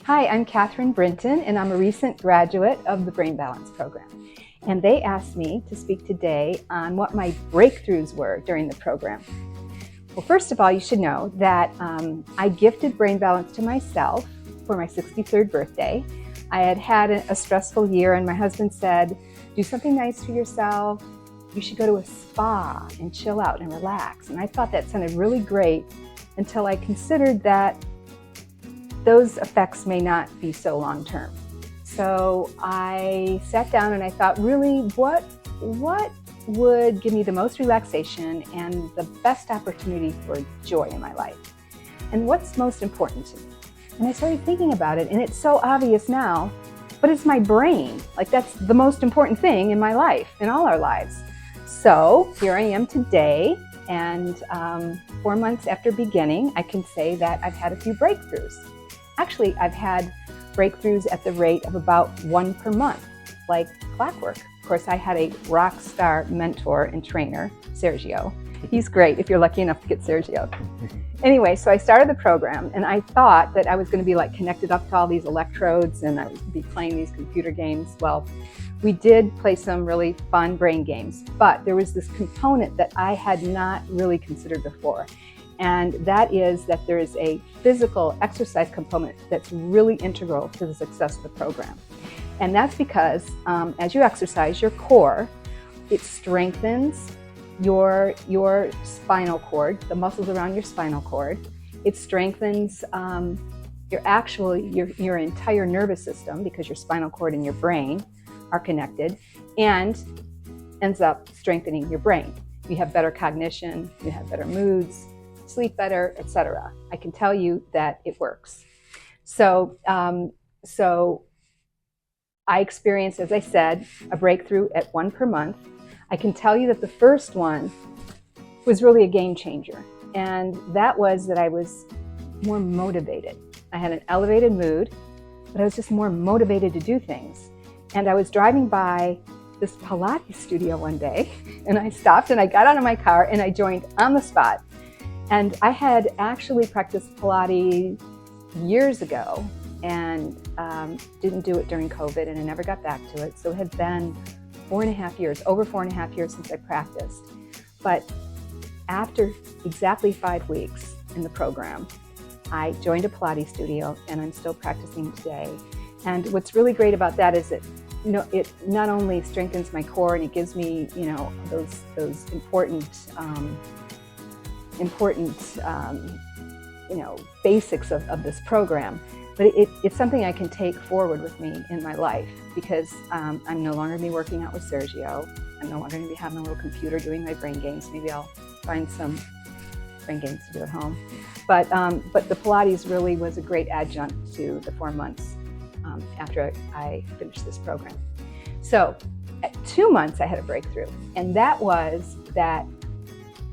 Hi, I'm Kathryn Brinton, and I'm a recent graduate of the Brain Balance program. And they asked me to speak today on what my breakthroughs were during the program. Well, first of all, you should know that I gifted Brain Balance to myself for my 63rd birthday. I had had a stressful year, and my husband said, do something nice for yourself. You should go to a spa and chill out and relax. And I thought that sounded really great until I considered that those effects may not be so long-term. So I sat down and I thought, really, what would give me the most relaxation and the best opportunity for joy in my life? And what's most important to me? And I started thinking about it, and it's so obvious now, but it's my brain. Like, that's the most important thing in my life, in all our lives. So here I am today, and 4 months after beginning, I can say that I've had a few breakthroughs. Actually, I've had breakthroughs at the rate of about 1 per month, like clockwork. Of course, I had a rock star mentor and trainer, Sergio. He's great if you're lucky enough to get Sergio. Anyway, so I started the program, and I thought that I was going to be like connected up to all these electrodes and I would be playing these computer games. Well, we did play some really fun brain games, but there was this component that I had not really considered before. And that is that there is a physical exercise component that's really integral to the success of the program. And that's because as you exercise your core, it strengthens your spinal cord, the muscles around your spinal cord. It strengthens your entire nervous system, because your spinal cord and your brain are connected, and ends up strengthening your brain. You have better cognition, you have better moods, sleep better, etc. I can tell you that it works. So I experienced, as I said, a breakthrough at 1 per month. I can tell you that the first one was really a game changer. And that was that I was more motivated. I had an elevated mood, but I was just more motivated to do things. And I was driving by this Pilates studio one day, and I stopped and I got out of my car and I joined on the spot. And I had actually practiced Pilates years ago and didn't do it during COVID, and I never got back to it. So it had been 4.5 years, over 4.5 years since I practiced. But after exactly 5 weeks in the program, I joined a Pilates studio, and I'm still practicing today. And what's really great about that is that it not only strengthens my core and it gives me those important basics of this program, but it's something I can take forward with me in my life, because I'm no longer going to be working out with Sergio. I'm no longer going to be having a little computer doing my brain games. Maybe I'll find some brain games to do at home. But the Pilates really was a great adjunct to the 4 months after I finished this program. So at 2 months, I had a breakthrough, and that was that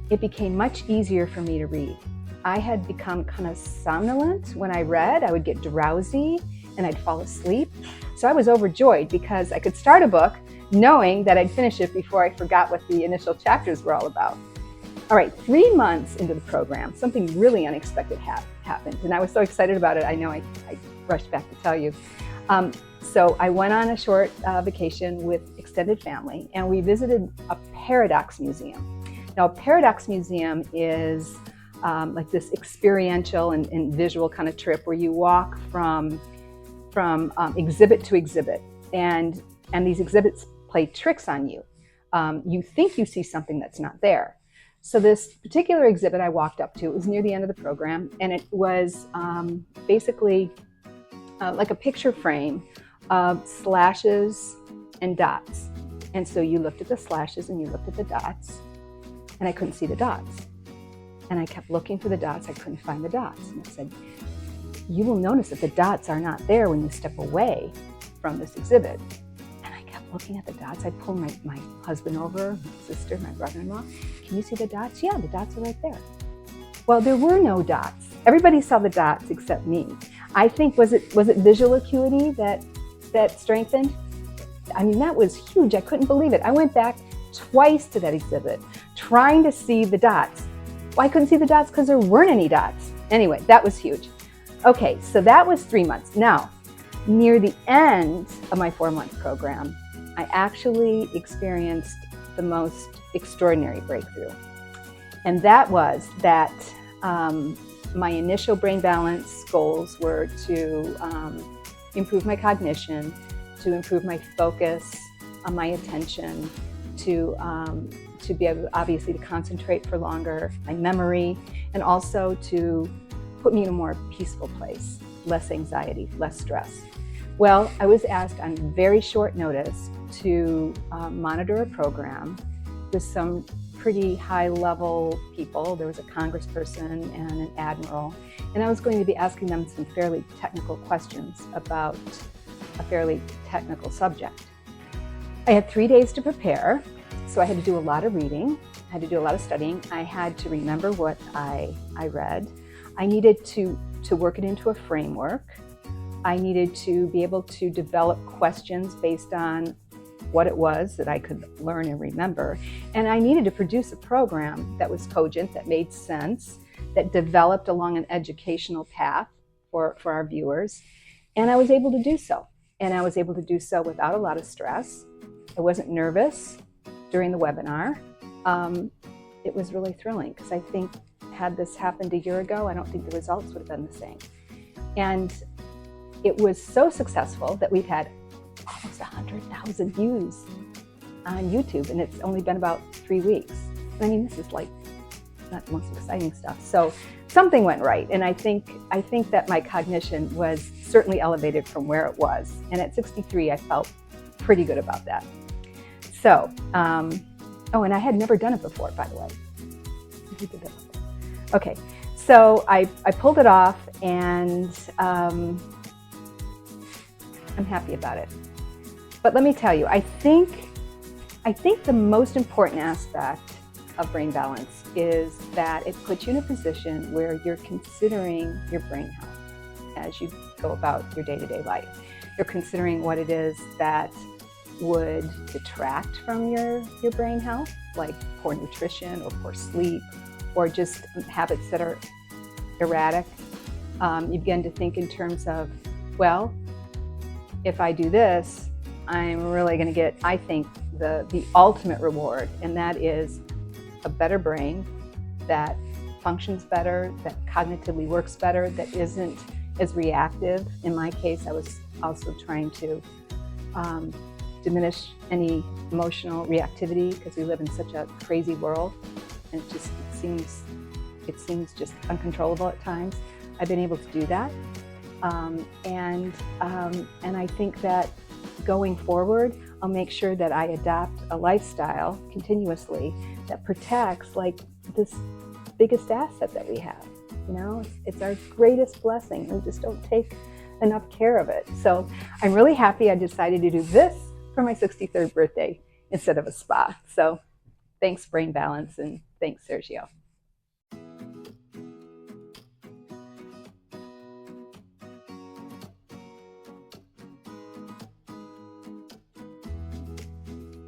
it became much easier for me to read. I had become kind of somnolent when I read. I would get drowsy and I'd fall asleep. So I was overjoyed because I could start a book knowing that I'd finish it before I forgot what the initial chapters were all about. All right, 3 months into the program, something really unexpected happened, and I was so excited about it. I know I rushed back to tell you. So I went on a short vacation with extended family, and we visited a paradox museum. Now, a paradox museum is like this experiential and visual kind of trip where you walk from exhibit to exhibit, and these exhibits play tricks on you. You think you see something that's not there. So this particular exhibit I walked up to, it was near the end of the program, and it was basically like a picture frame of slashes and dots. And so you looked at the slashes and you looked at the dots, and I couldn't see the dots. And I kept looking for the dots. I couldn't find the dots. And I said, you will notice that the dots are not there when you step away from this exhibit. And I kept looking at the dots. I pulled my husband over, my sister, my brother-in-law. Can you see the dots? Yeah, the dots are right there. Well, there were no dots. Everybody saw the dots except me. I think, was it visual acuity that strengthened? I mean, that was huge. I couldn't believe it. I went back twice to that exhibit trying to see the dots. Well, I couldn't see the dots because there weren't any dots. Anyway, that was huge. Okay, so that was 3 months. Now, near the end of my 4-month program, I actually experienced the most extraordinary breakthrough. And that was that my initial brain balance goals were to improve my cognition, to improve my focus, my attention, to be able, obviously, to concentrate for longer, my memory, and also to put me in a more peaceful place, less anxiety, less stress. Well, I was asked on very short notice to monitor a program with some pretty high-level people. There was a congressperson and an admiral, and I was going to be asking them some fairly technical questions about a fairly technical subject. I had 3 days to prepare, so I had to do a lot of reading. I had to do a lot of studying. I had to remember what I read. I needed to work it into a framework. I needed to be able to develop questions based on what it was that I could learn and remember. And I needed to produce a program that was cogent, that made sense, that developed along an educational path for our viewers. And I was able to do so. And I was able to do so without a lot of stress. I wasn't nervous during the webinar. It was really thrilling because I think had this happened a year ago, I don't think the results would have been the same. And it was so successful that we've had almost 100,000 views on YouTube, and it's only been about 3 weeks. I mean, this is like not the most exciting stuff. So something went right, and I think that my cognition was certainly elevated from where it was. And at 63, I felt pretty good about that. So, oh, and I had never done it before, by the way. Who did that before? Okay, so I pulled it off, and I'm happy about it. But let me tell you, I think the most important aspect of brain balance is that it puts you in a position where you're considering your brain health as you go about your day-to-day life. You're considering what it is that would detract from your brain health, like poor nutrition or poor sleep, or just habits that are erratic. You begin to think in terms of, well, if I do this, I'm really going to get, I think, the ultimate reward, and that is a better brain that functions better, that cognitively works better, that isn't as reactive. In my case, I was also trying to diminish any emotional reactivity because we live in such a crazy world, and it seems just uncontrollable at times. I've been able to do that. And I think that going forward, I'll make sure that I adopt a lifestyle continuously that protects like this biggest asset that we have. You know, it's our greatest blessing. We just don't take enough care of it. So I'm really happy I decided to do this for my 63rd birthday instead of a spa. So thanks, Brain Balance, and thanks, Sergio.